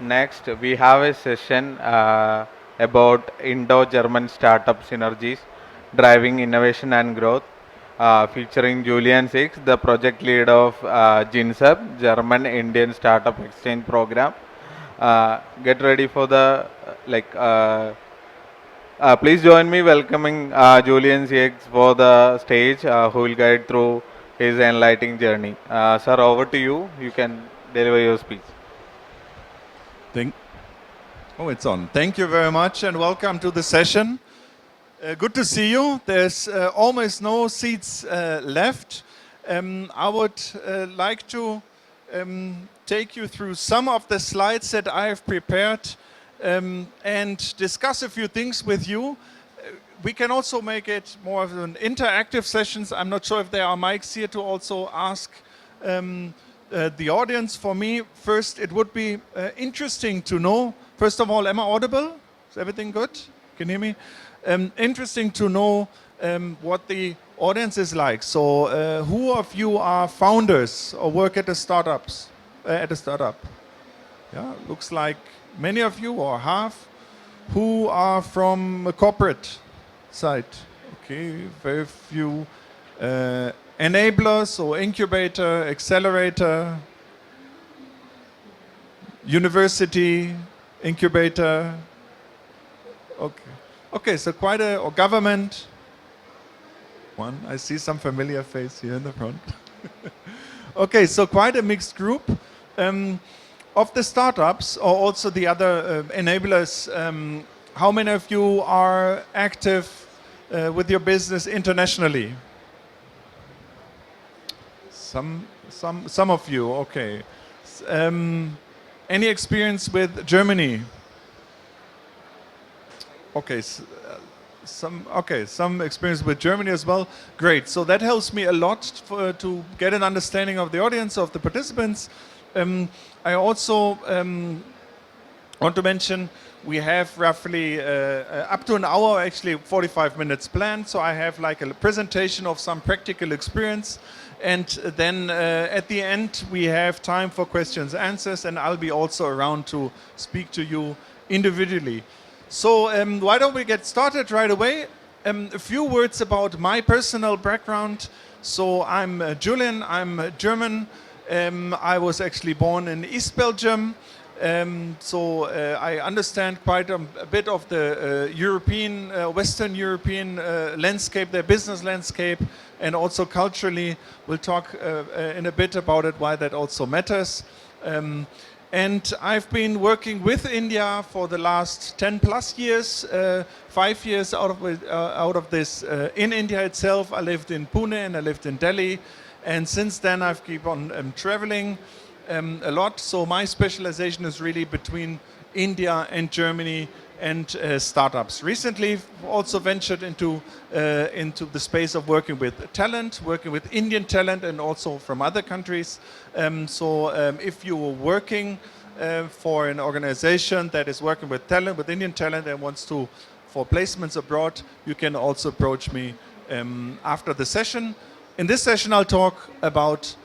Next, we have a session about Indo-German Startup Synergies, driving innovation and growth, featuring Julian Zix, the project lead of GINSEP, German Indian Startup Exchange Program. Get ready for the please join me welcoming Julian Zix for the stage, who will guide through his enlightening journey. Sir, over to you. You can deliver your speech. It's on. Thank you very much and welcome to the session. Good to see you. There's almost no seats left. I would like to take you through some of the slides that I have prepared and discuss a few things with you. We can also make it more of an interactive sessions. I'm not sure if there are mics here to also ask the audience. For me, first, it would be interesting to know, first of all, am I audible? Is everything good? Can you hear me? Interesting to know what the audience is like. So who of you are founders or work at a startup? Yeah, looks like many of you or half. Who are from a corporate side? Okay, very few. Enablers or incubator, accelerator, university, incubator. Okay, so quite a, or government. One, I see some familiar face here in the front. Okay, so quite a mixed group. Of the startups or also the other enablers, how many of you are active with your business internationally? Some of you, okay. Any experience with Germany? Okay, some experience with Germany as well. Great. So that helps me a lot to get an understanding of the audience, of the participants. I also want to mention we have roughly up to an hour, actually 45 minutes planned. So I have like a presentation of some practical experience. And then at the end, we have time for questions, answers, and I'll be also around to speak to you individually. So why don't we get started right away? A few words about my personal background. So I'm Julian, I'm German. I was actually born in East Belgium. So I understand quite a bit of the European, Western European landscape, their business landscape, and also culturally. We'll talk in a bit about it, why that also matters. And I've been working with India for the last 10 plus years, 5 years out of this in India itself. I lived in Pune and I lived in Delhi. And since then I've keep on traveling a lot. So my specialization is really between India and Germany and startups. Recently also ventured into the space of working with talent, working with Indian talent and also from other countries. If you're working for an organization that is working with talent, with Indian talent and wants to for placements abroad, you can also approach me after the session. In this session I'll talk about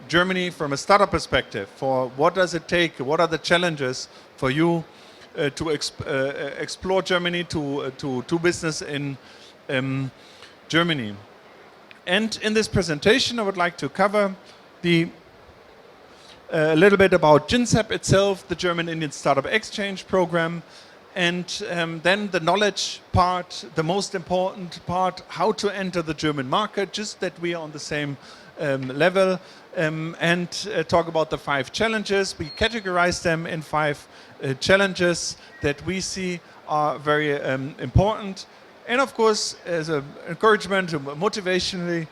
Germany from a startup perspective. For what does it take? What are the challenges for you to explore Germany, to do business in Germany? And in this presentation, I would like to cover a little bit about GINSEP itself, the German Indian Startup Exchange Program, and then the knowledge part, the most important part, how to enter the German market, just that we are on the same level, and talk about the 5 challenges. We categorize them in 5 challenges that we see are very important. And of course, as an encouragement, motivationally,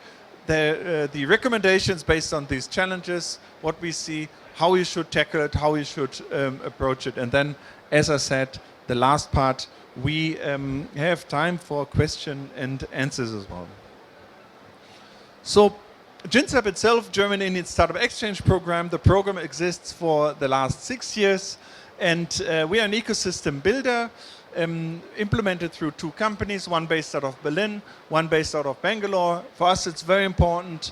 the recommendations based on these challenges, what we see, how you should tackle it, how you should approach it. And then, as I said, the last part, we have time for question and answers as well. So, GINSEP itself, German Indian Startup Exchange Program, the program exists for the last 6 years, and we are an ecosystem builder, implemented through 2 companies, one based out of Berlin, one based out of Bangalore. For us, it's very important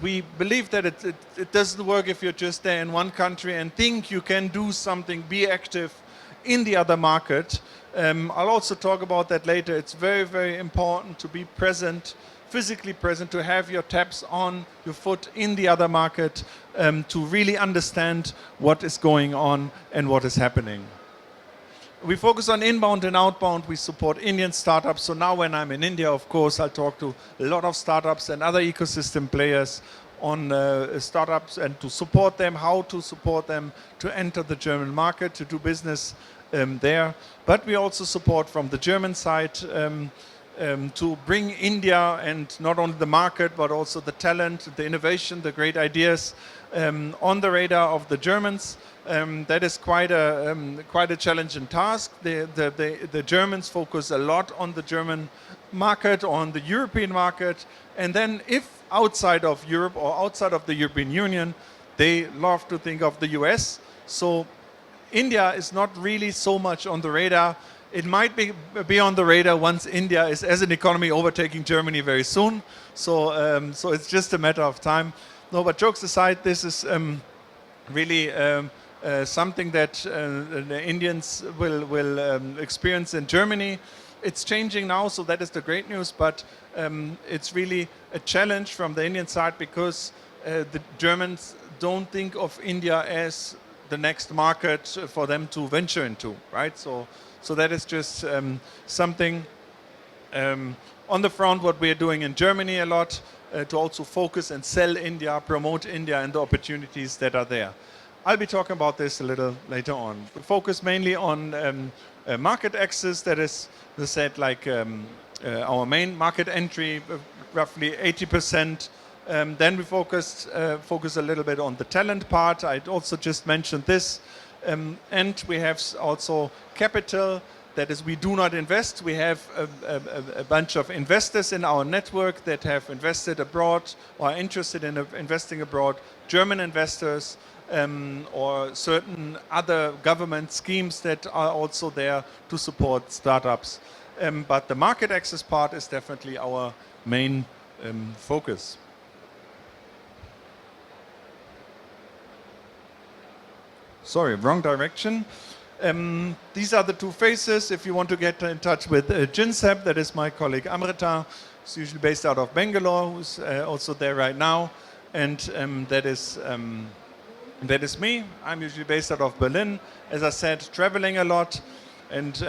we believe that it doesn't work if you're just there in one country and think you can do something, be active in the other market. I'll also talk about that later. It's very, very important to be present, physically present, to have your taps on, your foot in the other market, to really understand what is going on and what is happening. We focus on inbound and outbound. We support Indian startups. So now when I'm in India, of course, I'll talk to a lot of startups and other ecosystem players on startups and to support them, how to support them to enter the German market, to do business there. But we also support from the German side to bring India and not only the market, but also the talent, the innovation, the great ideas on the radar of the Germans. That is quite a challenging task. The Germans focus a lot on the German market, on the European market, and then if outside of Europe or outside of the European Union, they love to think of the US. So India is not really so much on the radar. It might be on the radar once India is, as an economy, overtaking Germany very soon. So, so it's just a matter of time. No, but jokes aside, this is really something that the Indians will experience in Germany. It's changing now, so that is the great news, but it's really a challenge from the Indian side because the Germans don't think of India as the next market for them to venture into, right? So that is just something on the front, what we are doing in Germany a lot, to also focus and sell India, promote India and the opportunities that are there. I'll be talking about this a little later on. We focus mainly on market access, that is, as I said, like our main market entry, roughly 80%. Then we focus a little bit on the talent part. I also just mentioned this. And we have also capital. That is, we do not invest. We have a bunch of investors in our network that have invested abroad or are interested in investing abroad, German investors, or certain other government schemes that are also there to support startups. But the market access part is definitely our main focus. Sorry, wrong direction. These are the two faces. If you want to get in touch with GINSEP, that is my colleague Amrita, who's usually based out of Bangalore, who's also there right now. And that is me. I'm usually based out of Berlin. As I said, traveling a lot. And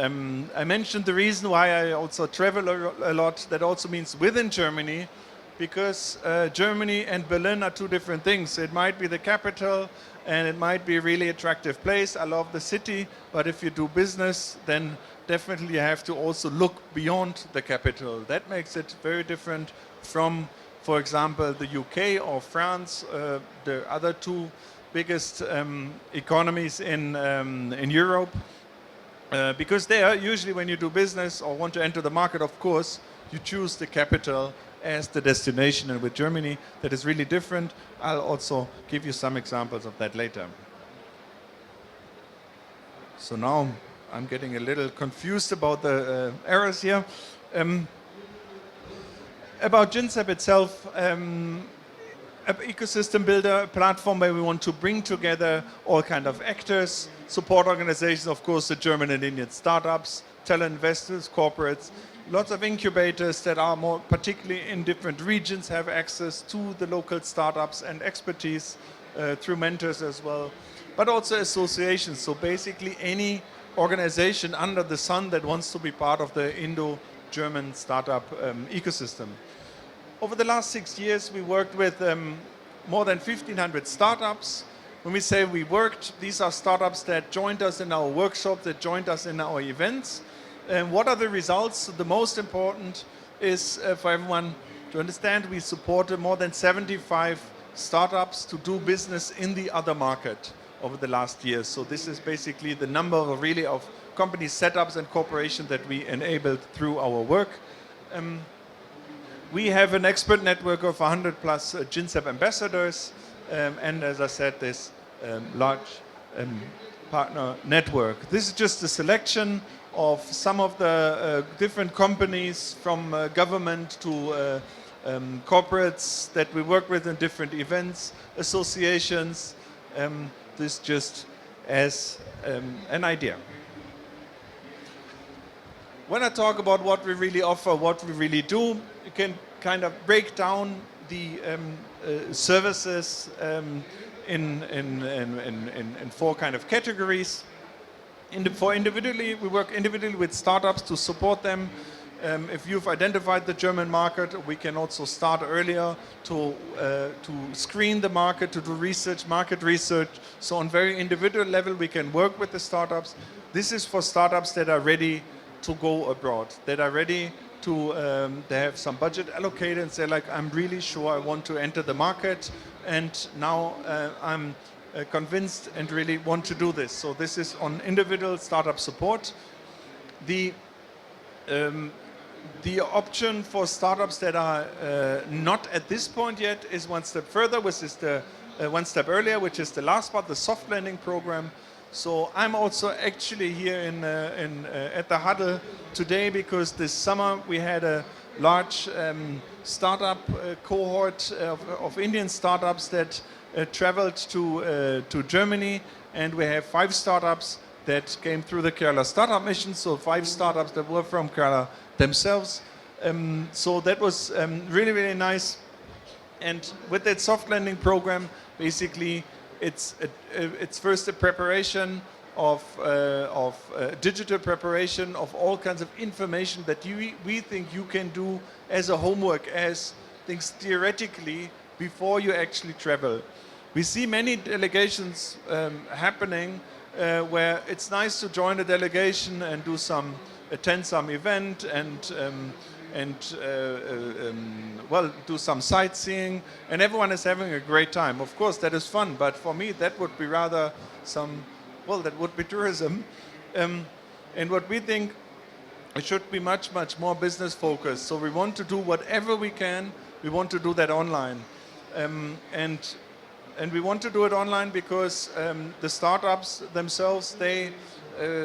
I mentioned the reason why I also travel a lot. That also means within Germany, because Germany and Berlin are two different things. It might be the capital, and it might be a really attractive place. I love the city, but if you do business, then definitely you have to also look beyond the capital. That makes it very different from, for example, the UK or France, the other two biggest economies in Europe. Because there, usually when you do business or want to enter the market, of course, you choose the capital as the destination, and with Germany that is really different. I'll also give you some examples of that later. So now I'm getting a little confused about the errors here. About GINSEP itself, an ecosystem builder, a platform where we want to bring together all kind of actors, support organizations, of course, the German and Indian startups, talent investors, corporates, lots of incubators that are more particularly in different regions, have access to the local startups and expertise through mentors as well, but also associations. So basically any organization under the sun that wants to be part of the Indo-German startup ecosystem. Over the last 6 years, we worked with more than 1,500 startups. When we say we worked, these are startups that joined us in our workshops, that joined us in our events. And what are the results? The most important is for everyone to understand we supported more than 75 startups to do business in the other market over the last years. So this is basically the number of company setups and corporations that we enabled through our work. We have an expert network of 100 plus GINSEP ambassadors, and as I said, this large partner network. This is just a selection of some of the different companies, from government to corporates that we work with in different events, associations. This just as an idea. When I talk about what we really offer, what we really do, you can kind of break down the services in four kind of categories. For individually, we work individually with startups to support them. If you've identified the German market, we can also start earlier to screen the market, to do research, market research. So on very individual level, we can work with the startups. This is for startups that are ready to go abroad, that are ready to, they have some budget allocated and say like, I'm really sure I want to enter the market and now I'm convinced and really want to do this. So this is on individual startup support. The option for startups that are not at this point yet is one step further, which is the one step earlier, which is the last part, the soft landing program. So I'm also actually here at the Huddle today because this summer we had a large startup cohort of Indian startups that traveled to Germany, and we have 5 startups that came through the Kerala Startup Mission, so 5 startups that were from Kerala themselves. So that was really, really nice. And with that soft landing program, basically, it's first a preparation of digital preparation of all kinds of information that we think you can do as a homework, as things theoretically before you actually travel. We see many delegations happening where it's nice to join a delegation and attend some event and do some sightseeing, and everyone is having a great time. Of course, that is fun, but for me, that would be rather that would be tourism. And what we think, it should be much, much more business focused. So we want to do whatever we can. We want to do that online. And we want to do it online because the startups themselves, they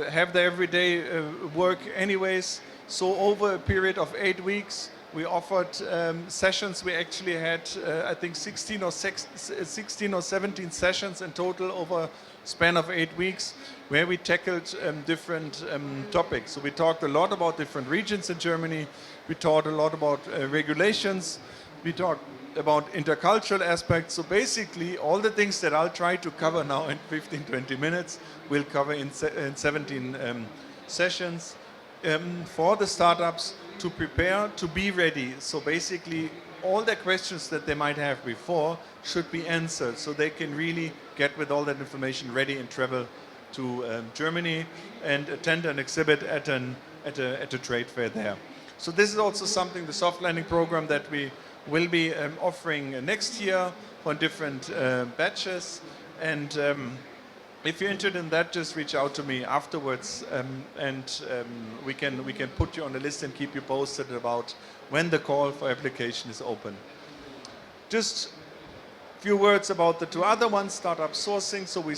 have their everyday work anyways. So over a period of 8 weeks, we offered sessions. We actually had, I think, 16 or 17 sessions in total over a span of 8 weeks, where we tackled different topics. So we talked a lot about different regions in Germany. We talked a lot about regulations. We talked about intercultural aspects. So basically, all the things that I'll try to cover now in 15, 20 minutes, we'll cover in 17 sessions. For the startups to prepare, to be ready. So basically, all the questions that they might have before should be answered, so they can really get with all that information ready and travel to Germany and attend an exhibit at a trade fair there. So this is also something, the soft landing program, that we will be offering next year for different batches. And if you're interested in that, just reach out to me afterwards, and we can put you on the list and keep you posted about when the call for application is open. Just a few words about the 2 other ones, startup sourcing. So we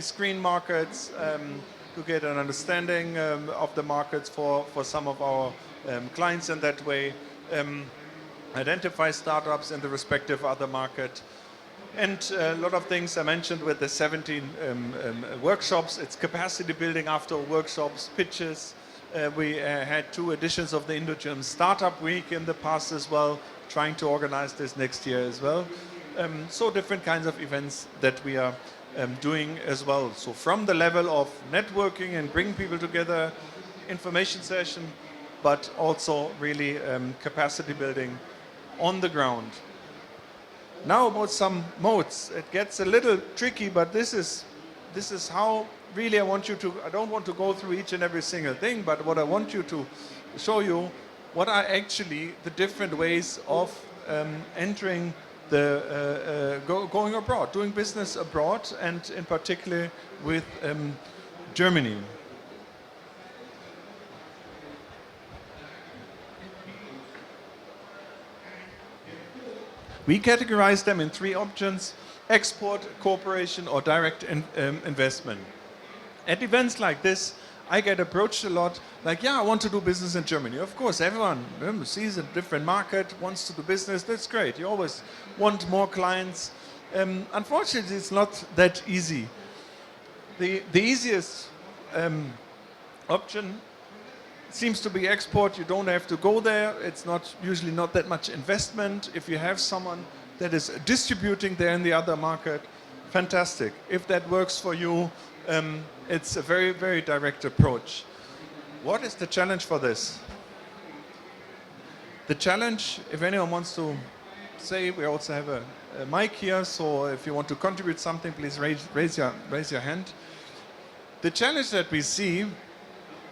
screen markets to get an understanding of the markets for some of our clients in that way. Identify startups in the respective other market. And a lot of things I mentioned with the 17 workshops. It's capacity building after workshops, pitches. We had 2 editions of the Indo-German Startup Week in the past as well, trying to organize this next year as well. So different kinds of events that we are doing as well. So from the level of networking and bringing people together, information session, but also really capacity building on the ground. Now about some modes. It gets a little tricky, but this is how really I want you to, I don't want to go through each and every single thing, but what I want you to show you, what are actually the different ways of entering going abroad, doing business abroad, and in particular with Germany. We categorize them in 3 options: export, cooperation, or direct investment. At events like this, I get approached a lot, like, yeah, I want to do business in Germany. Of course, everyone sees a different market, wants to do business. That's great. You always want more clients. Unfortunately, it's not that easy. The easiest option seems to be export. You don't have to go there. It's not usually not that much investment. If you have someone that is distributing there in the other market, fantastic. If that works for you, it's a very, very direct approach. What is the challenge for this? The challenge, if anyone wants to say, we also have a mic here, so if you want to contribute something, please raise your hand. The challenge that we see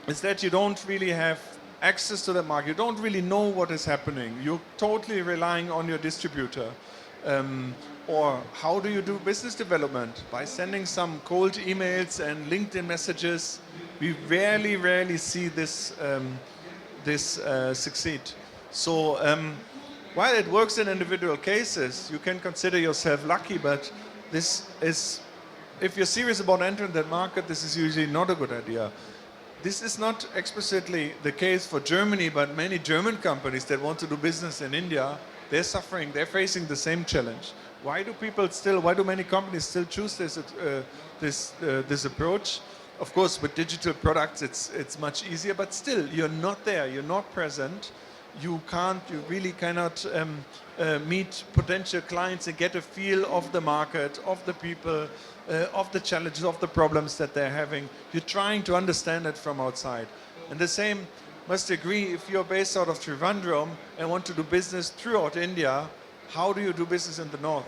is that you don't really have access to the market. You don't really know what is happening. You're totally relying on your distributor. Or how do you do business development? By sending some cold emails and LinkedIn messages. We rarely see this succeed. So while it works in individual cases, you can consider yourself lucky, but this is, if you're serious about entering that market, this is usually not a good idea. This is not explicitly the case for Germany, but many German companies that want to do business in India, they're suffering, they're facing the same challenge. Why do many companies still choose this approach? Of course, with digital products, it's much easier, but still, you're not there, you're not present. You really cannot meet potential clients and get a feel of the market, of the people, of the challenges, of the problems that they're having. You're trying to understand it from outside. And the same must agree, if you're based out of Trivandrum and want to do business throughout India, how do you do business in the north?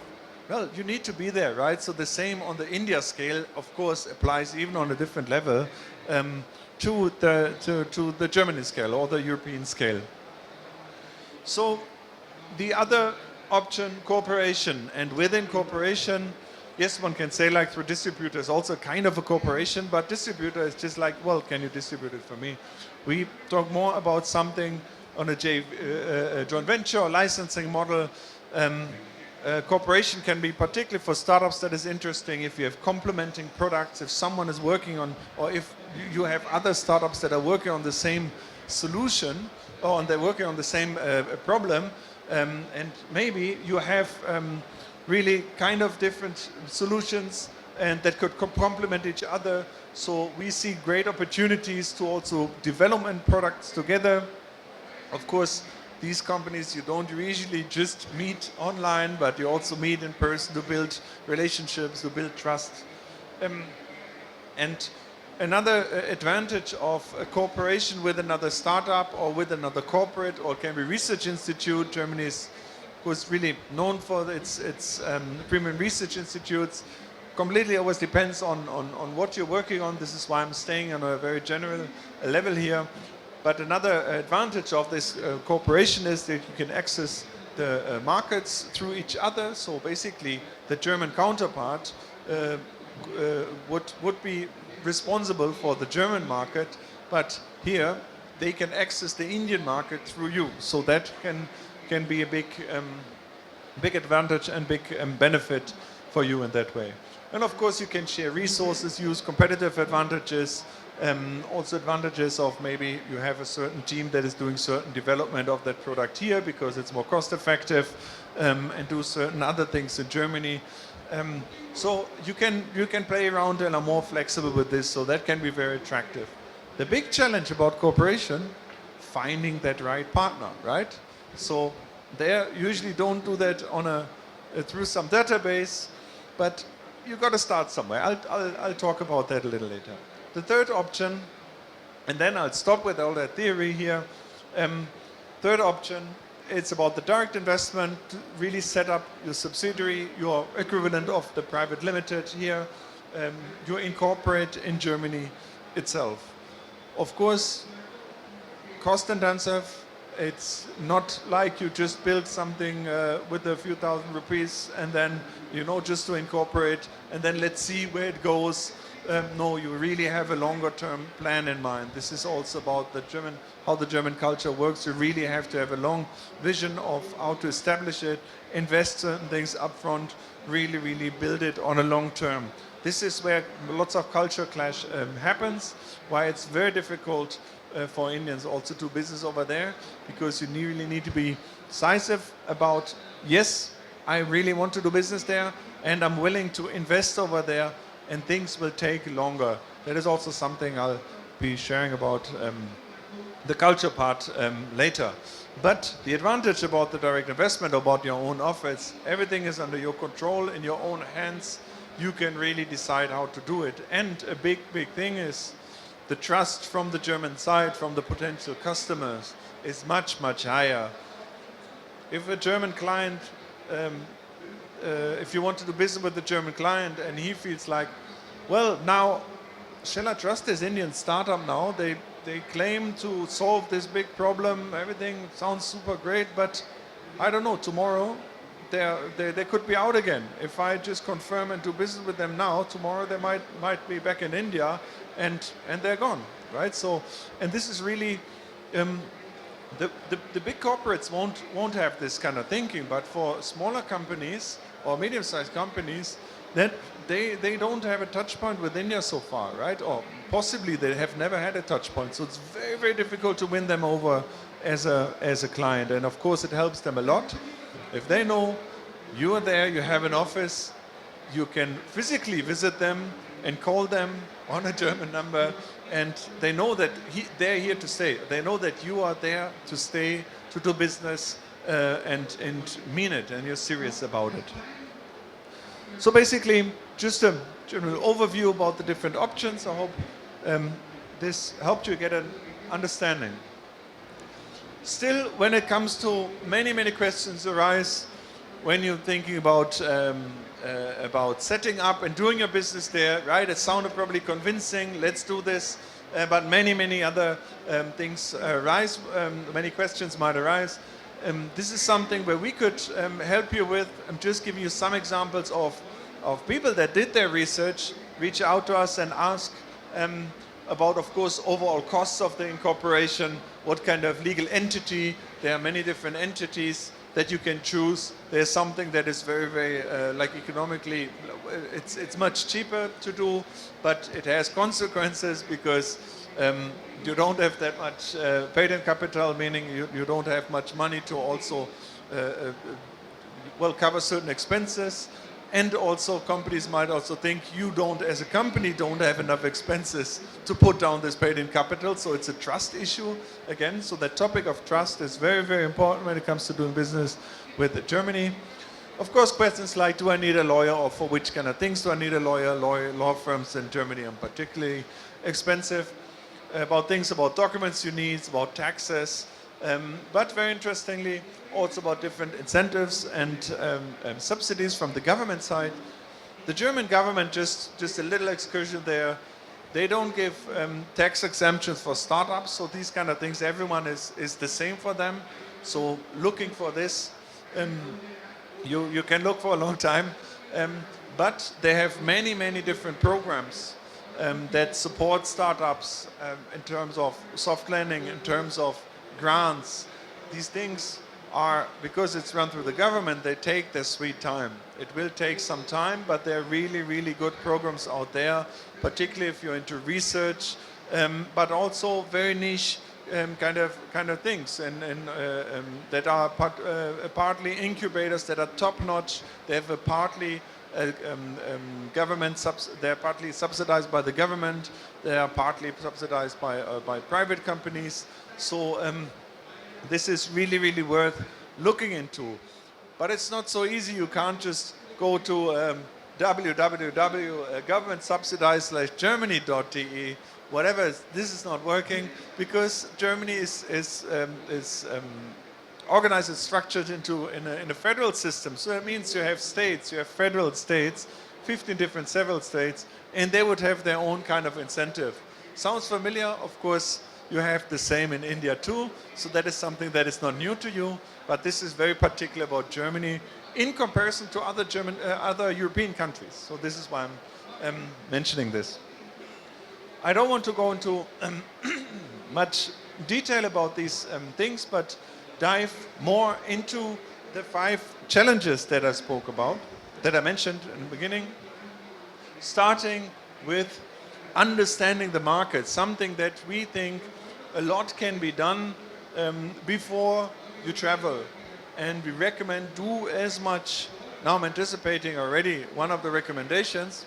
Well, you need to be there, right? So the same on the India scale, of course, applies even on a different level to the German scale or the European scale. So the other option, cooperation, and within cooperation, yes, one can say like through distributors, also kind of a cooperation, but distributor is just like, well, can you distribute it for me? We talk more about something on a joint venture or licensing model. Cooperation can be particularly for startups that is interesting if you have complementing products, if someone is working on, or if you have other startups that are working on the same solution, or they're working on the same problem, and maybe you have really kind of different solutions and that could complement each other. So we see great opportunities to also develop products together. Of course, these companies you don't usually just meet online, but you also meet in person to build relationships, to build trust. And another advantage of a cooperation with another startup or with another corporate or can be research institute. Germany is, of course, really known for its premium research institutes. Completely always depends on what you're working on. This is why I'm staying on a very general level here. But another advantage of this cooperation is that you can access the markets through each other. So basically, the German counterpart would be responsible for the German market, but here they can access the Indian market through you. So that can be a big advantage and big benefit for you in that way. And of course, you can share resources, use competitive advantages. Also advantages of maybe you have a certain team that is doing certain development of that product here because it's more cost effective, and do certain other things in Germany. So you can play around and are more flexible with this, so that can be very attractive. The big challenge about cooperation, finding that right partner, right? So they usually don't do that on through some database, but you got to start somewhere. I'll talk about that a little later. The third option, and then I'll stop with all that theory here. Third option, it's about the direct investment, to really set up your subsidiary, your equivalent of the private limited here. You incorporate in Germany itself. Of course, cost intensive. It's not like you just build something with a few thousand rupees and then, just to incorporate and then let's see where it goes. No, you really have a longer term plan in mind. This is also about how the German culture works. You really have to have a long vision of how to establish it, invest certain things upfront, really build it on a long term. this is where lots of culture clash happens, why it's very difficult for Indians also to do business over there, because you really need to be decisive about, yes, I really want to do business there and I'm willing to invest over there, and things will take longer. That is also something I'll be sharing about the culture part later. But the advantage about the direct investment, about your own office, everything is under your control, in your own hands. You can really decide how to do it. And a big, big thing is the trust from the German side, from the potential customers, is much, much higher. If a German client, if you want to do business with a German client and he feels like, well, now, shall I trust this Indian startup now? They claim to solve this big problem. Everything sounds super great, but I don't know, tomorrow they could be out again. If I just confirm and do business with them now, tomorrow they might be back in India and they're gone, right? So, and this is really, the big corporates won't have this kind of thinking, but for smaller companies or medium-sized companies, that they don't have a touch point with India so far, right? Or possibly they have never had a touch point. So it's very, very difficult to win them over as a client. And of course it helps them a lot. If they know you are there, you have an office, you can physically visit them and call them on a German number, and they know that they're here to stay. They know that you are there to stay, to do business, and mean it, and you're serious about it. So basically, just a general overview about the different options. I hope this helped you get an understanding. Still, when it comes to many, many questions arise when you're thinking about setting up and doing your business there, right? It sounded probably convincing, let's do this, but many, many other things arise, many questions might arise. This is something where we could help you with. I'm just giving you some examples of people that did their research, reach out to us and ask about, of course, overall costs of the incorporation, what kind of legal entity. There are many different entities that you can choose. There's something that is very, very, like economically, it's much cheaper to do, but it has consequences because you don't have that much paid-in capital, meaning you don't have much money to also, cover certain expenses. And also companies might also think you don't, as a company, don't have enough expenses to put down this paid-in capital. So it's a trust issue again. So the topic of trust is very, very important when it comes to doing business with Germany. Of course, questions like, do I need a lawyer, or for which kind of things do I need a lawyer? Law firms in Germany are particularly expensive. About things, about documents you need, about taxes. But very interestingly, also about different incentives and subsidies from the government side. The German government, just a little excursion there, they don't give tax exemptions for startups, so these kind of things, everyone is the same for them. So looking for this, you can look for a long time, but they have many, many different programs that support startups in terms of soft landing, in terms of grants. These things are, because it's run through the government, they take their sweet time. It will take some time, but there are really, really good programs out there, particularly if you're into research, but also very niche kind of things, and that are partly incubators that are top-notch. They have a partly they're partly subsidized by the government. They are partly subsidized by private companies. So this is really, really worth looking into. But it's not so easy. You can't just go to www.governmentsubsidized/germany.de, whatever. This is not working because Germany is organized and structured in a federal system. So that means you have states, you have federal states, 15 different several states, and they would have their own kind of incentive. Sounds familiar? Of course, you have the same in India too. So that is something that is not new to you, but this is very particular about Germany in comparison to other European countries. So this is why I'm mentioning this. I don't want to go into much detail about these things, but dive more into the 5 challenges that I spoke about, that I mentioned in the beginning. starting with understanding the market, something that we think a lot can be done before you travel. And we recommend do as much, now I'm anticipating already one of the recommendations,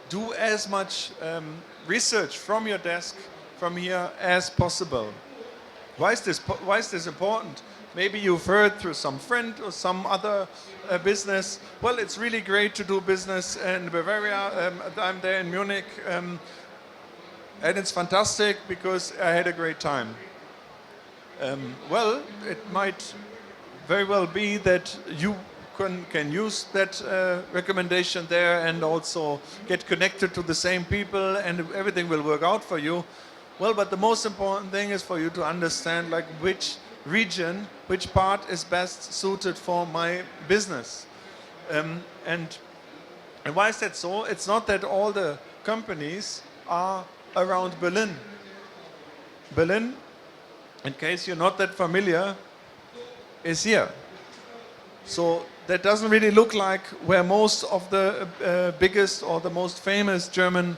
do as much research from your desk from here as possible. Why is this important? Maybe you've heard through some friend or some other business, well, it's really great to do business in Bavaria. I'm there in Munich, and it's fantastic because I had a great time. Well, it might very well be that you can use that recommendation there and also get connected to the same people and everything will work out for you. Well, but the most important thing is for you to understand like which region, which part is best suited for my business. And why is that so? It's not that all the companies are around Berlin. Berlin, in case you're not that familiar, is here. So that doesn't really look like where most of the biggest or the most famous German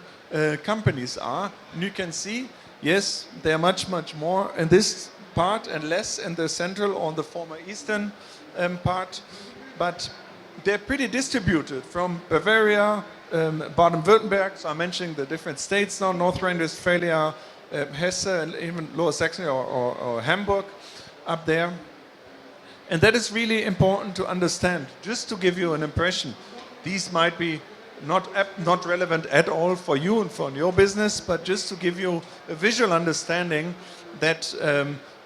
companies are. And you can see, yes, they're much, much more in this part and less in the central or the former eastern part. But they're pretty distributed from Bavaria, Baden-Württemberg, so I'm mentioning the different states now, North Rhine-Westphalia, Hesse, and even Lower Saxony or Hamburg up there. And that is really important to understand. Just to give you an impression, these might be not relevant at all for you and for your business, but just to give you a visual understanding that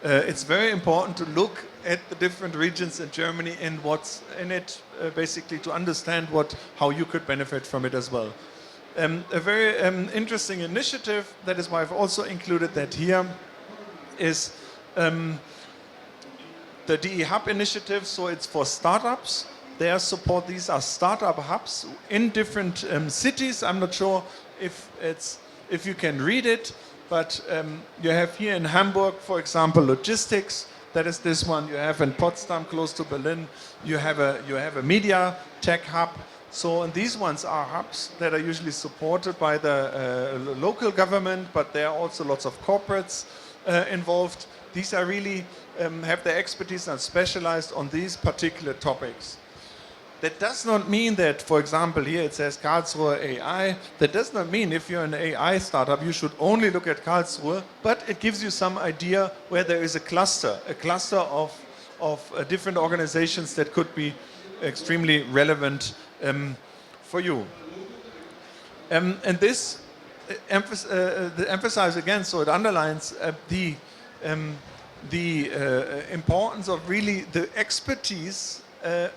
it's very important to look at the different regions in Germany and what's in it, basically to understand how you could benefit from it as well. A very interesting initiative, that is why I've also included that here, is the DE Hub initiative. So it's for startups. Their support, these are startup hubs in different cities. I'm not sure if you can read it, but you have here in Hamburg, for example, logistics. That is this one. You have in Potsdam, close to Berlin, you have a media tech hub. So and these ones are hubs that are usually supported by the local government, but there are also lots of corporates involved. These are really have their expertise and specialized on these particular topics. That does not mean that, for example, here it says Karlsruhe AI. That does not mean if you're an AI startup, you should only look at Karlsruhe, but it gives you some idea where there is a cluster of different organizations that could be extremely relevant for you. And this emphasize again, so it underlines the importance of really the expertise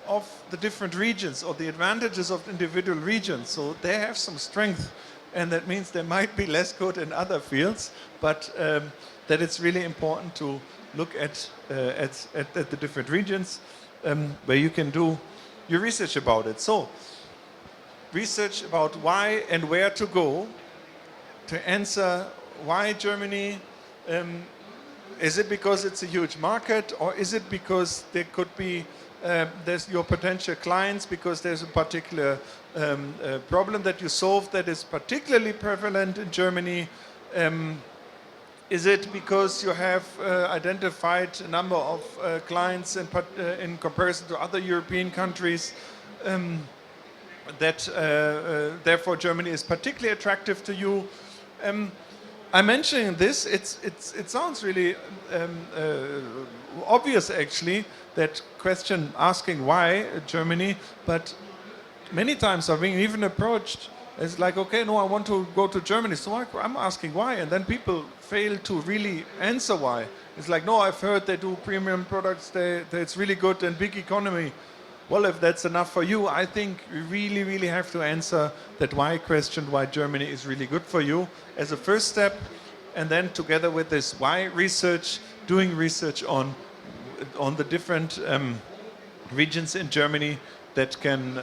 of the different regions or the advantages of individual regions. So they have some strength, and that means they might be less good in other fields, but that it's really important to look at the different regions where you can do your research about it. So research about why and where to go to answer why Germany. Is it because it's a huge market, or is it because there could be there's your potential clients because there's a particular problem that you solve that is particularly prevalent in Germany? Is it because you have identified a number of clients in comparison to other European countries that therefore Germany is particularly attractive to you? I'm mentioning this, it sounds really obvious actually, that question asking why Germany, but many times I've been even approached as like, okay, no, I want to go to Germany, so I'm asking why, and then people fail to really answer why. It's like, no, I've heard they do premium products, it's really good and big economy. Well, if that's enough for you, I think you really, really have to answer that why question, why Germany is really good for you as a first step. And then together with this why research, doing research on the different regions in Germany that can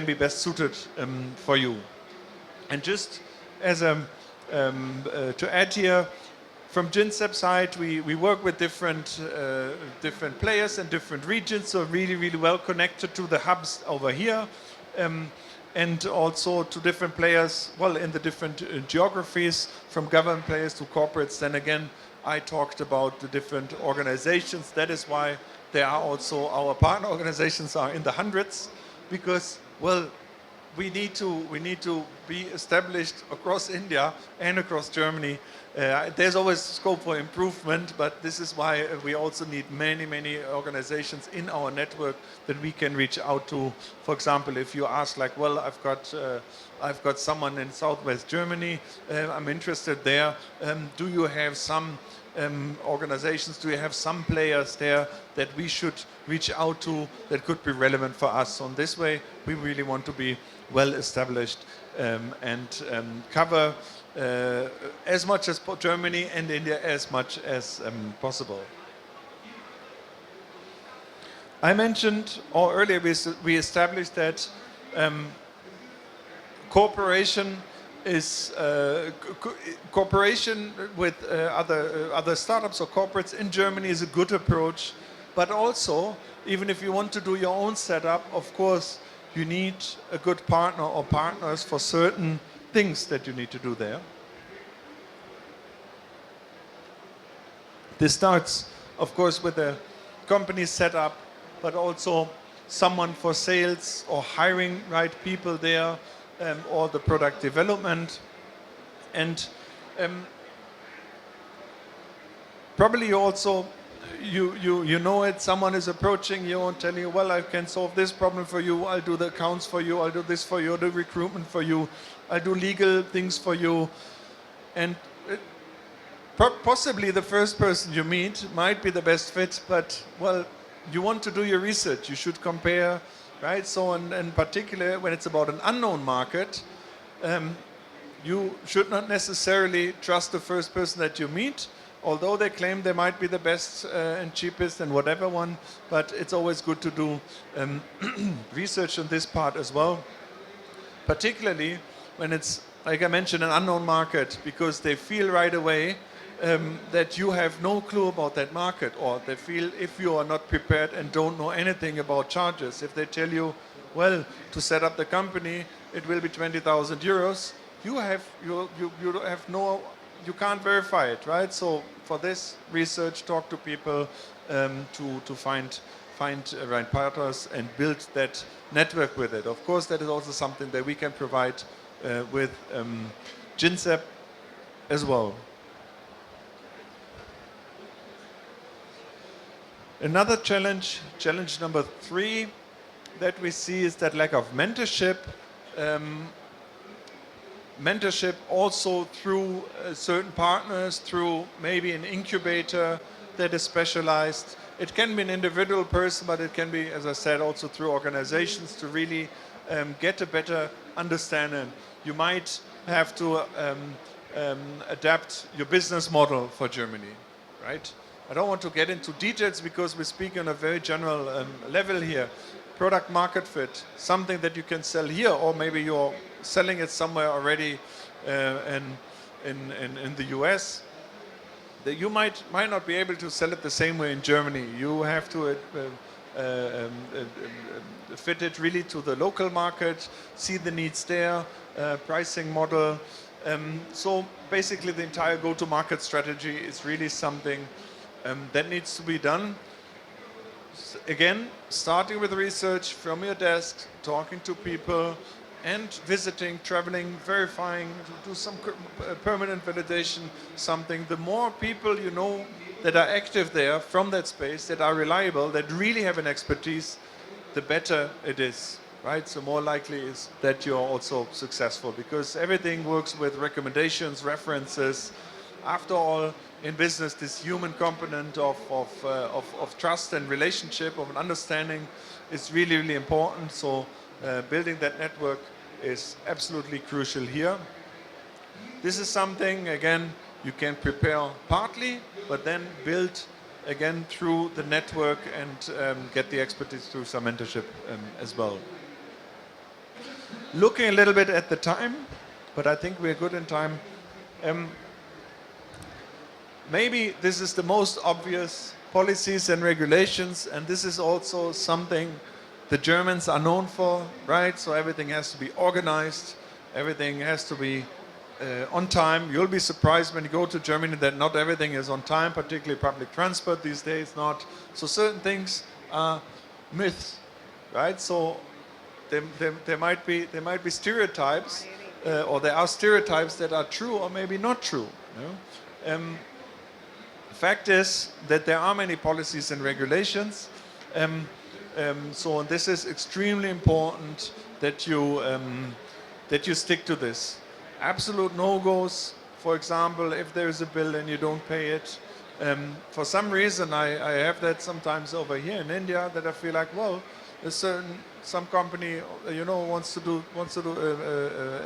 be best suited for you. And just as to add here, from GINSEP side, we work with different players in different regions, so really, really well connected to the hubs over here. and also to different players, well, in the different geographies, from government players to corporates. Then again, I talked about the different organizations. That is why there are also our partner organizations are in the hundreds, because, well, we need to be established across India and across Germany. There's always scope for improvement, but this is why we also need many organizations in our network that we can reach out to. For example, if you ask, like, well, I've got someone in Southwest Germany, I'm interested there. Do you have some organizations, do you have some players there that we should reach out to that could be relevant for us? So in this way, we really want to be well established and cover as much as Germany and India as much as possible. I mentioned, or earlier we established that cooperation is cooperation with other startups or corporates in Germany is a good approach, but also, even if you want to do your own setup, of course, you need a good partner or partners for certain things that you need to do there. This starts, of course, with a company setup, but also someone for sales or hiring right people there, or the product development. And probably you also, you know it, someone is approaching you and telling you, well, I can solve this problem for you, I'll do the accounts for you, I'll do this for you, I'll do recruitment for you, I'll do legal things for you. And possibly the first person you meet might be the best fit, but, well, you want to do your research, you should compare, right? So in particular, when it's about an unknown market, you should not necessarily trust the first person that you meet, although they claim they might be the best and cheapest and whatever one, but it's always good to do research on this part as well, particularly when it's, like I mentioned, an unknown market, because they feel right away that you have no clue about that market, or they feel if you are not prepared and don't know anything about charges, if they tell you, well, to set up the company, it will be 20,000 euros, you have you can't verify it, right? So for this research, talk to people to find right partners and build that network with it. Of course, that is also something that we can provide with GINSEP as well. Another challenge number 3 that we see is that lack of mentorship. Mentorship also through certain partners, through maybe an incubator that is specialized. It can be an individual person, but it can be, as I said, also through organizations to really get a better understanding. You might have to adapt your business model for Germany, right? I don't want to get into details because we speak on a very general level here. Product market fit, something that you can sell here, or maybe you're selling it somewhere already in the US. That you might not be able to sell it the same way in Germany. You have to fit it really to the local market, see the needs there, pricing model. So basically the entire go-to-market strategy is really something that needs to be done. Again, starting with research from your desk, talking to people, and visiting, traveling, verifying, do some permanent validation, something. The more people you know that are active there from that space, that are reliable, that really have an expertise, the better it is, right? So more likely is that you're also successful, because everything works with recommendations, references. After all, in business, this human component of trust and relationship, of an understanding, is really, really important. So building that network is absolutely crucial here. This is something, again, you can prepare partly, but then build again through the network and get the expertise through some mentorship as well. Looking a little bit at the time, but I think we're good in time. Maybe this is the most obvious policies and regulations, and this is also something the Germans are known for, right? So everything has to be organized, everything has to be on time. You'll be surprised when you go to Germany that not everything is on time, particularly public transport these days not. So certain things are myths, right? So there might be stereotypes, or there are stereotypes that are true or maybe not true. You know? Fact is that there are many policies and regulations. So this is extremely important that you stick to this. Absolute no-goes. For example, if there is a bill and you don't pay it, for some reason I have that sometimes over here in India that I feel like, well, some company wants to do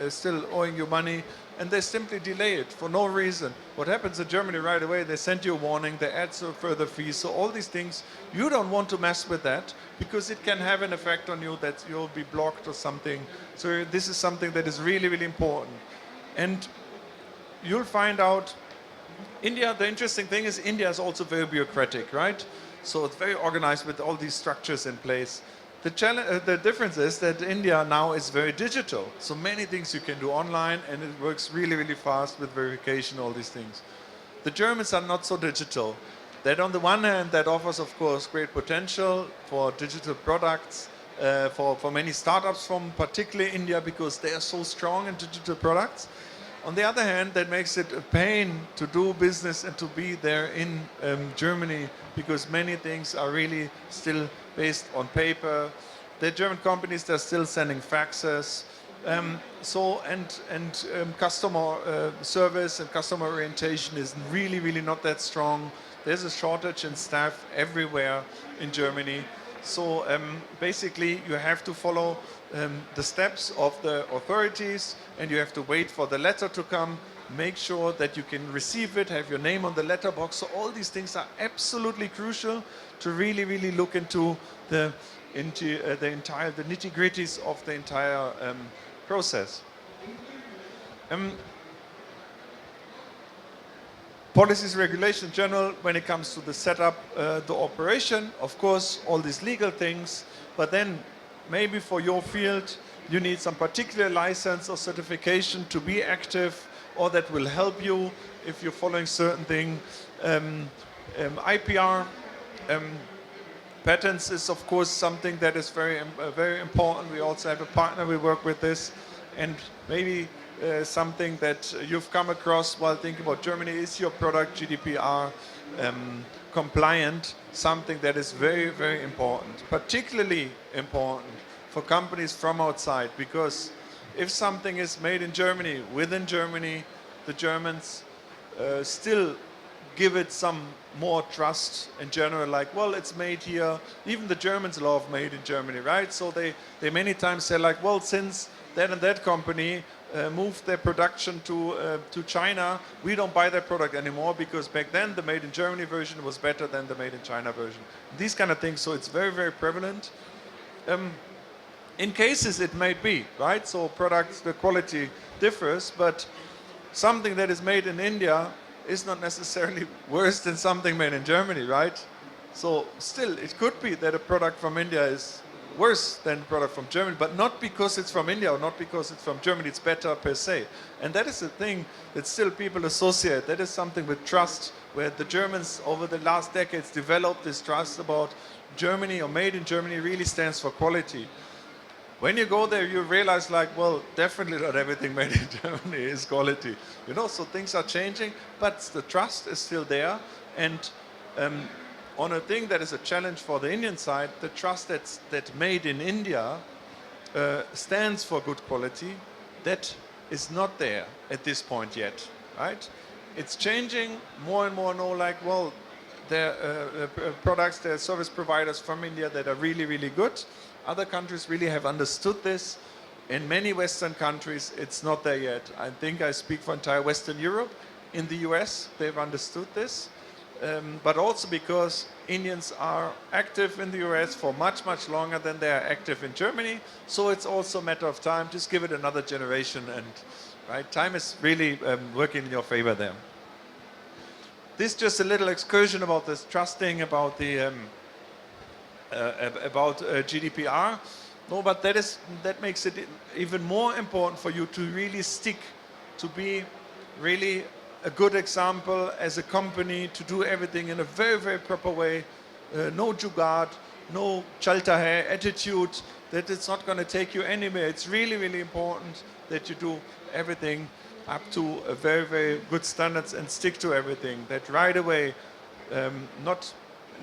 is still owing you money, and they simply delay it for no reason. What happens in Germany right away? They send you a warning. They add some further fees. So all these things, you don't want to mess with that because it can have an effect on you that you'll be blocked or something. So this is something that is really, really important. And you'll find out India, the interesting thing is India is also very bureaucratic, right? So it's very organized with all these structures in place. The difference is that India now is very digital. So many things you can do online and it works really, really fast with verification, all these things. The Germans are not so digital. That on the one hand, that offers, of course, great potential for digital products, for many startups from particularly India because they are so strong in digital products. On the other hand, that makes it a pain to do business and to be there in Germany because many things are really still based on paper. The German companies, they're still sending faxes. Customer service and customer orientation is really, really not that strong. There's a shortage in staff everywhere in Germany. So basically, you have to follow the steps of the authorities and you have to wait for the letter to come, make sure that you can receive it, have your name on the letterbox. So all these things are absolutely crucial to really, really look into the nitty-gritties of the entire process. Policies, regulation in general, when it comes to the setup, the operation, of course, all these legal things, but then maybe for your field, you need some particular license or certification to be active, or that will help you if you're following certain things. IPR, patents is of course something that is very, very important. We also have a partner we work with this, and maybe something that you've come across while thinking about Germany is your product GDPR compliant, something that is very, very important, particularly important for companies from outside, because if something is made in Germany, within Germany, the Germans still give it some more trust in general, like, well, it's made here. Even the Germans love made in Germany, right? So they many times say like, well, since that and that company moved their production to China, we don't buy their product anymore because back then the made in Germany version was better than the made in China version. These kind of things, so it's very, very prevalent. In cases it may be, right? So products, the quality differs, but something that is made in India is not necessarily worse than something made in Germany, right? So still, it could be that a product from India is worse than a product from Germany, but not because it's from India or not because it's from Germany, it's better per se. And that is a thing that still people associate. That is something with trust, where the Germans over the last decades developed this trust about Germany or made in Germany really stands for quality. When you go there, you realize like, well, definitely not everything made in Germany is quality. You know, so things are changing, but the trust is still there. And on a thing that is a challenge for the Indian side, the trust that made in India stands for good quality, that is not there at this point yet, right? It's changing. More and more know like, well, there are products, there are service providers from India that are really, really good. Other countries really have understood this. In many Western countries, it's not there yet. I think I speak for entire Western Europe. In the US, they've understood this. But also because Indians are active in the US for much, much longer than they are active in Germany. So it's also a matter of time. Just give it another generation, and right, time is really working in your favor there. This is just a little excursion about this trusting, about the about GDPR. No, but that makes it even more important for you to really stick, to be really a good example as a company, to do everything in a very, very proper way. No jugaad, no chalta hai attitude, that it's not going to take you anywhere. It's really, really important that you do everything up to a very, very good standards and stick to everything. That right away,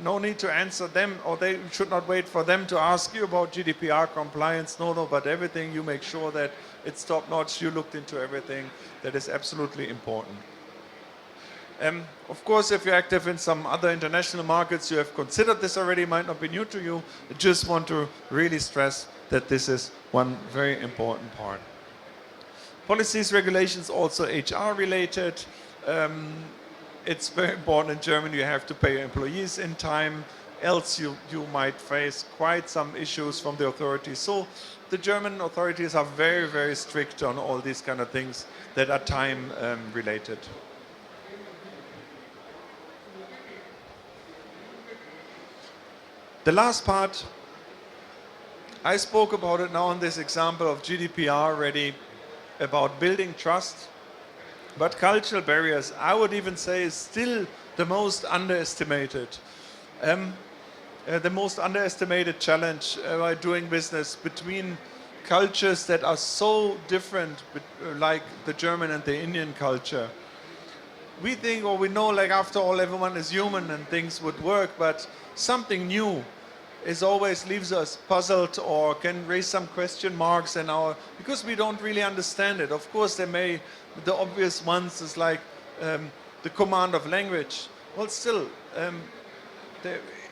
no need to answer them, or they should not wait for them to ask you about GDPR compliance. No, but everything you make sure that it's top notch. You looked into everything. That is absolutely important. Of course, if you're active in some other international markets, you have considered this already, might not be new to you. I just want to really stress that this is one very important part. Policies, regulations, also HR related. It's very important in Germany, you have to pay your employees in time, else you might face quite some issues from the authorities. So the German authorities are very, very strict on all these kind of things that are time related. The last part, I spoke about it now in this example of GDPR already, about building trust, but cultural barriers, I would even say, is still the most underestimated. The most underestimated challenge by doing business between cultures that are so different, like the German and the Indian culture. We think, or we know, like after all, everyone is human and things would work, but something new is always leaves us puzzled or can raise some question marks in because we don't really understand it. Of course, the obvious ones is like the command of language. Well, still,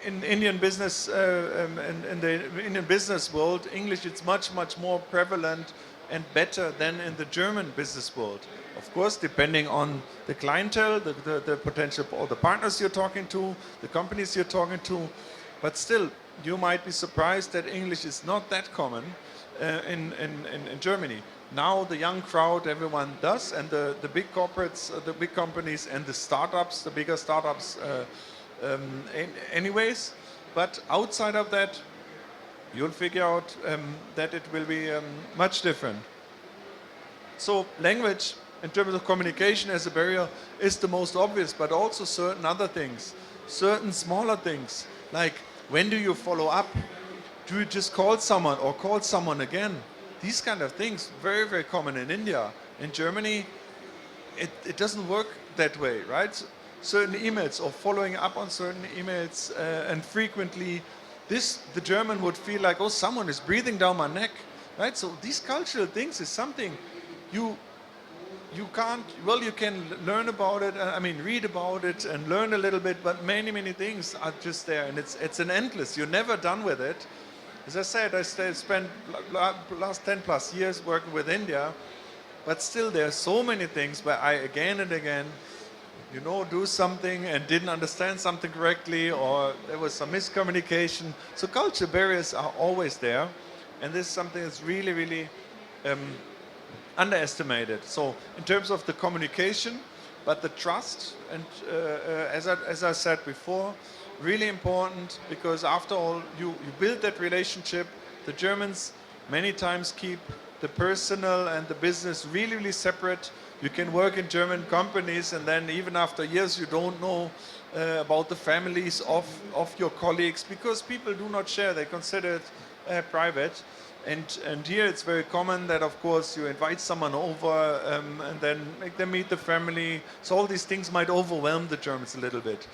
in Indian business, in the Indian business world, English is much more prevalent and better than in the German business world. Of course, depending on the clientele, the potential, or the partners you're talking to, the companies you're talking to, but still, you might be surprised that English is not that common in Germany. Now the young crowd, everyone does, and the big corporates, the big companies, and the startups, the bigger startups anyways. But outside of that, you'll figure out that it will be much different. So language, in terms of communication as a barrier, is the most obvious, but also certain other things, certain smaller things, like when do you follow up? Do you just call someone or call someone again? These kind of things, very, very common in India. In Germany, it doesn't work that way, right? Certain emails or following up on certain emails and frequently, the German would feel like, oh, someone is breathing down my neck, right? So these cultural things is something you can't, well, you can learn about it, read about it and learn a little bit, but many things are just there, and it's an endless, you're never done with it. As I said, I spent last 10 plus years working with India, but still there are so many things where I again and again, do something and didn't understand something correctly, or there was some miscommunication. So culture barriers are always there, and this is something that's really underestimated. So in terms of the communication, but the trust, and as I said before, really important, because after all, you build that relationship. The Germans many times keep the personal and the business really separate. You can work in German companies, and then even after years you don't know about the families of your colleagues, because people do not share, they consider it private. And here it's very common that, of course, you invite someone over and then make them meet the family. So all these things might overwhelm the Germans a little bit.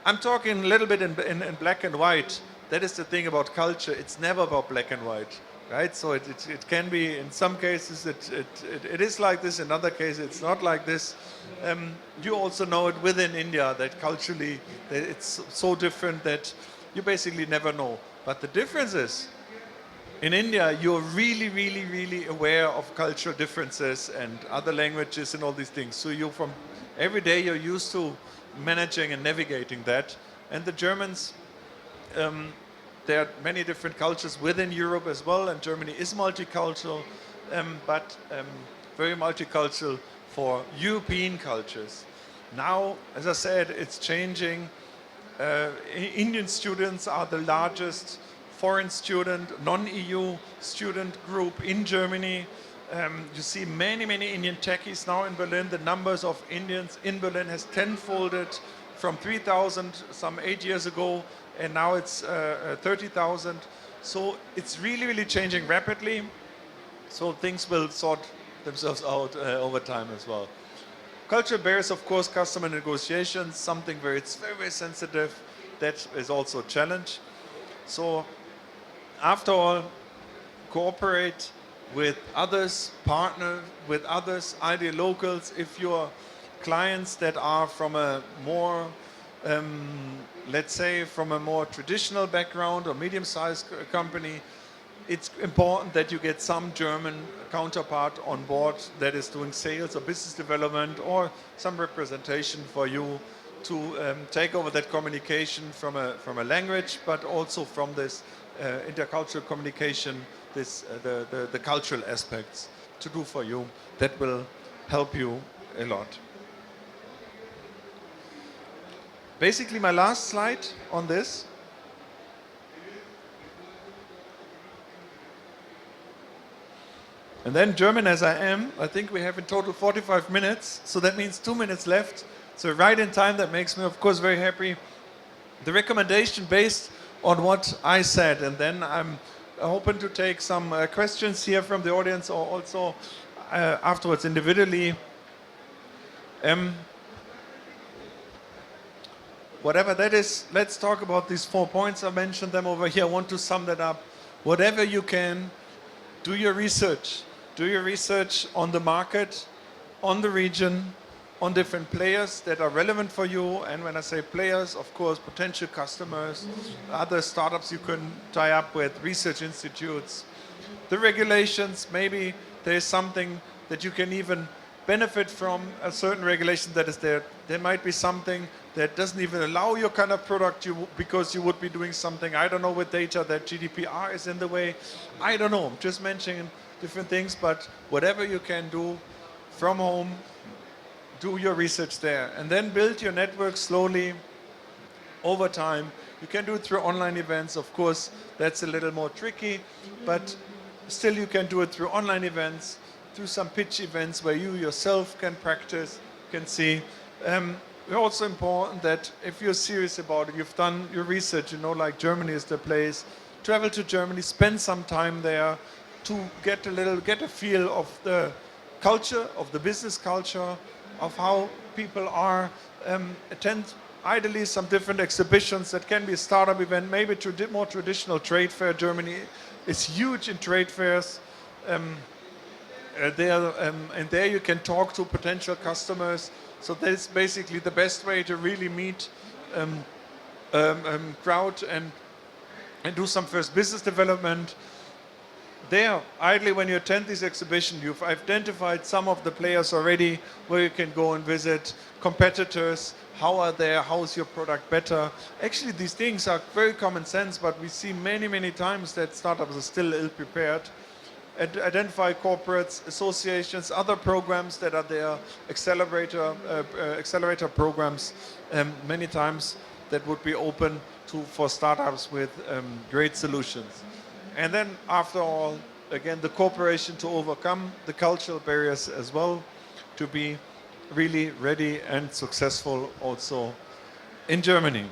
I'm talking a little bit in black and white. That is the thing about culture. It's never about black and white, right? So it can be, in some cases, it is like this. In other cases, it's not like this. You also know it within India that culturally it's so different that you basically never know. But the difference is, in India, you're really aware of cultural differences and other languages and all these things. So every day you're used to managing and navigating that. And the Germans, there are many different cultures within Europe as well, and Germany is multicultural, but very multicultural for European cultures. Now, as I said, it's changing. Indian students are the largest foreign student, non-EU student group in Germany. You see many Indian techies now in Berlin. The numbers of Indians in Berlin has tenfolded from 3,000 some 8 years ago, and now it's 30,000. So it's really changing rapidly. So things will sort themselves out over time as well. Cultural barriers, of course, customer negotiations, something where it's very sensitive. That is also a challenge. So after all, cooperate with others, partner with others, ideal locals. If your clients that are from a more, let's say, from a more traditional background or medium-sized company, it's important that you get some German counterpart on board that is doing sales or business development or some representation for you to take over that communication from a language, but also from this intercultural communication, the cultural aspects to do for you. That will help you a lot. Basically, my last slide on this. And then German as I am, I think we have in total 45 minutes, so that means 2 minutes left. So right in time, that makes me of course very happy. The recommendation based on what I said, and then I'm open to take some questions here from the audience or also afterwards individually. Whatever that is, let's talk about these 4 points. I mentioned them over here. I want to sum that up. Whatever you can, do your research. Do your research on the market, on the region, on different players that are relevant for you. And when I say players, of course, potential customers, other startups you can tie up with, research institutes. The regulations, maybe there's something that you can even benefit from, a certain regulation that is there. There might be something that doesn't even allow your kind of product because you would be doing something, I don't know, with data that GDPR is in the way. I don't know, I'm just mentioning different things, but whatever you can do from home, do your research there. And then build your network slowly over time. You can do it through online events, of course, that's a little more tricky, but still you can do it through online events, through some pitch events where you yourself can practice, can see. It's also important that if you're serious about it, you've done your research, you know, like Germany is the place, travel to Germany, spend some time there to get a feel of the culture, of the business culture, of how people are, attend ideally some different exhibitions that can be a startup event, maybe more traditional trade fair. Germany is huge in trade fairs. And there you can talk to potential customers. So that's basically the best way to really meet crowd and do some first business development. There, ideally, when you attend this exhibition, you've identified some of the players already where you can go and visit competitors. How are they? How is your product better? Actually, these things are very common sense, but we see many times that startups are still ill-prepared. Identify corporates, associations, other programs that are there, accelerator programs, many times that would be open for startups with great solutions. And then after all, again, the cooperation to overcome the cultural barriers as well, to be really ready and successful also in Germany.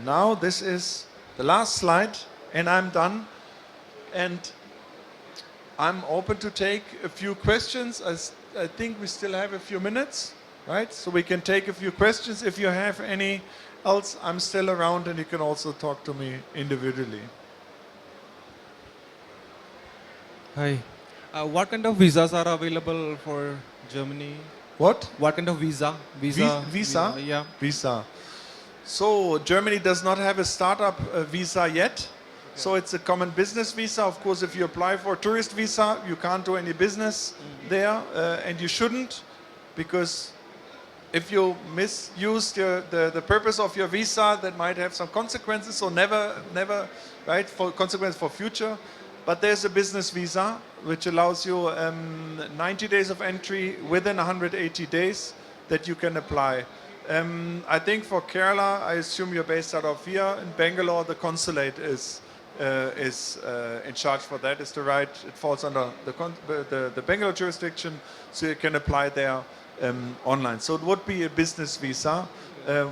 Now this is the last slide and I'm done. And I'm open to take a few questions. I think we still have a few minutes, right? So we can take a few questions. If you have any else, I'm still around and you can also talk to me individually. Hi. What kind of visas are available for Germany? What? What kind of visa? Visa? Yeah. Visa. So Germany does not have a startup visa yet. So it's a common business visa. Of course, if you apply for a tourist visa, you can't do any business there, and you shouldn't, because if you misuse the purpose of your visa, that might have some consequences. So never, right, for consequence for future. But there's a business visa, which allows you 90 days of entry within 180 days that you can apply. I think for Kerala, I assume you're based out of here. In Bangalore, the consulate is in charge for that. Is the right? It falls under the Bangalore jurisdiction, so you can apply there online. So it would be a business visa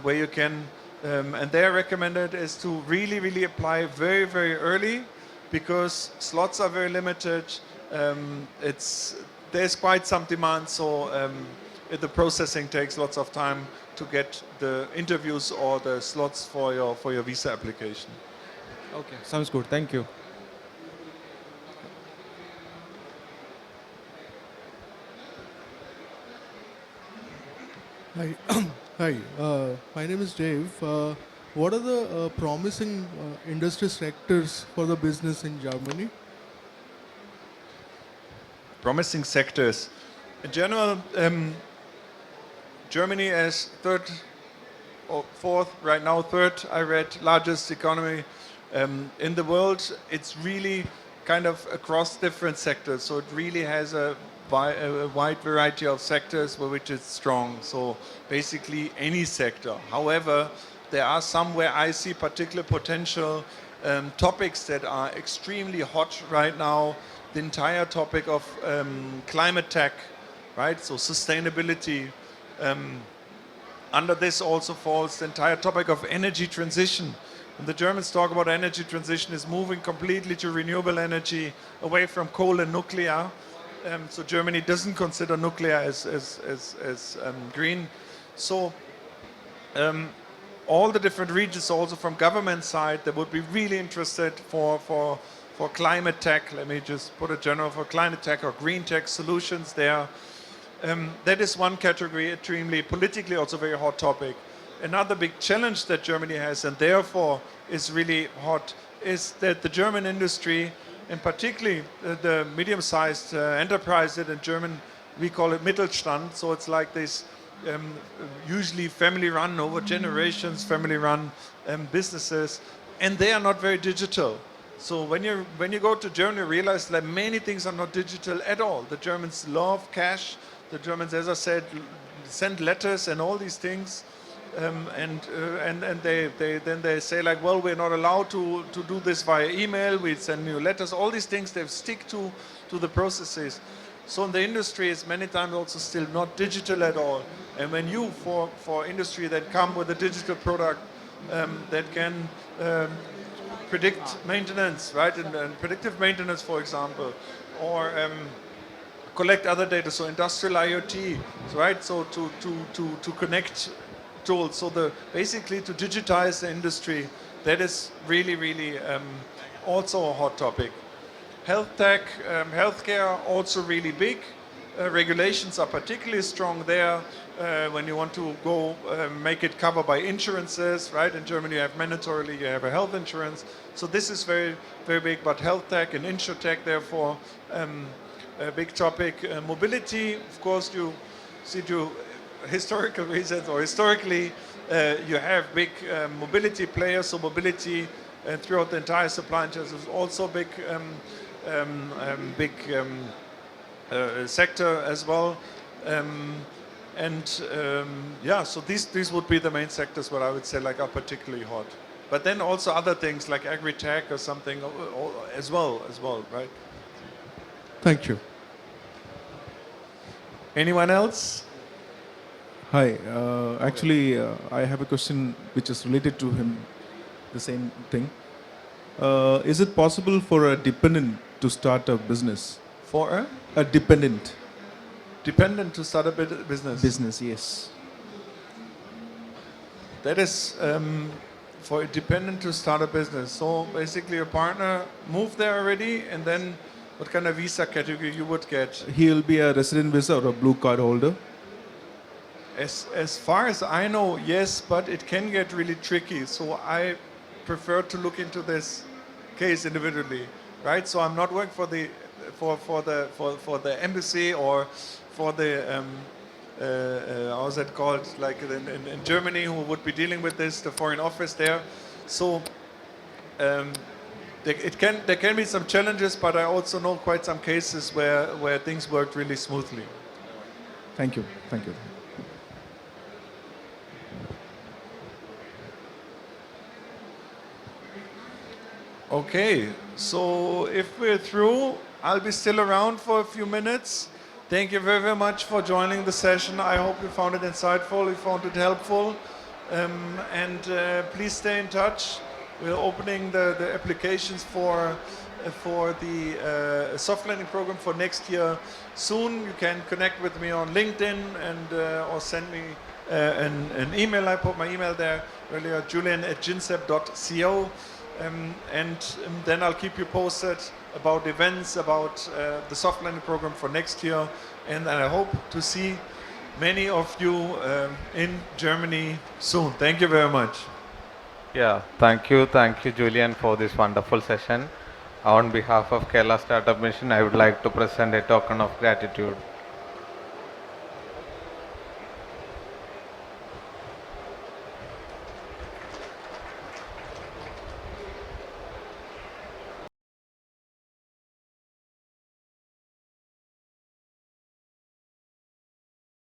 where you can, and their recommended is to really apply very early, because slots are very limited. There's quite some demand, so the processing takes lots of time to get the interviews or the slots for your visa application. Okay, sounds good. Thank you. Hi, hi. My name is Dave. What are the promising industry sectors for the business in Germany? Promising sectors. In general, Germany as third or fourth, right now third, I read, largest economy in the world. It's really kind of across different sectors. So it really has a wide variety of sectors for which it's strong. So basically any sector. However, there are some where I see particular potential topics that are extremely hot right now. The entire topic of climate tech, right? So sustainability. Under this also falls the entire topic of energy transition. When the Germans talk about energy transition, is moving completely to renewable energy, away from coal and nuclear. So Germany doesn't consider nuclear as green. So all the different regions, also from government side, they would be really interested for climate tech. Let me just put it general, for climate tech or green tech solutions there. That is one category, extremely politically also very hot topic. Another big challenge that Germany has, and therefore is really hot, is that the German industry, and particularly the medium-sized enterprise that in German we call it Mittelstand, so it's like this usually family-run over generations, family-run businesses, and they are not very digital. So when you go to Germany, you realize that many things are not digital at all. The Germans love cash. The Germans, as I said, send letters and all these things, and they say like, well, we're not allowed to do this via email. We send you letters. All these things they stick to the processes. So in the industry, it's many times also still not digital at all. And when you for industry that come with a digital product that can predict maintenance, right, and predictive maintenance, for example, or collect other data, so industrial IoT, right? So to connect tools, so basically to digitize the industry, that is really also a hot topic. Health tech, healthcare, also really big. Regulations are particularly strong there. When you want to go make it covered by insurances, right? In Germany, you have mandatorily, you have a health insurance. So this is very big. But health tech and insurtech, therefore, a big topic. Mobility, of course, you see to historical reasons or historically, you have big mobility players. So mobility throughout the entire supply chain is also big sector as well. Yeah, so these would be the main sectors what I would say like are particularly hot. But then also other things like agri-tech or something as well, right? Thank you. Anyone else? Hi, actually, I have a question which is related to him, the same thing. Is it possible for a dependent to start a business? For A dependent to start a business? business, yes. That is for a dependent to start a business. So basically a partner moved there already, and then what kind of visa category you would get? He will be a resident visa or a blue card holder. As far as I know, yes, but it can get really tricky. So I prefer to look into this case individually, right? So I'm not working for the embassy or for the how's that called? Like in Germany, who would be dealing with this, the foreign office there. So there can be some challenges, but I also know quite some cases where things worked really smoothly. Thank you. Thank you. Okay, so if we're through, I'll be still around for a few minutes. Thank you very, very much for joining the session. I hope you found it insightful, you found it helpful. And please stay in touch. We're opening the applications for the soft landing program for next year soon. You can connect with me on LinkedIn and or send me an email. I put my email there earlier, julian@ginsep.co. And then I'll keep you posted about events, about the soft landing program for next year. And I hope to see many of you in Germany soon. Thank you very much. Yeah, thank you, Julian, for this wonderful session. On behalf of Kerala Startup Mission, I would like to present a token of gratitude.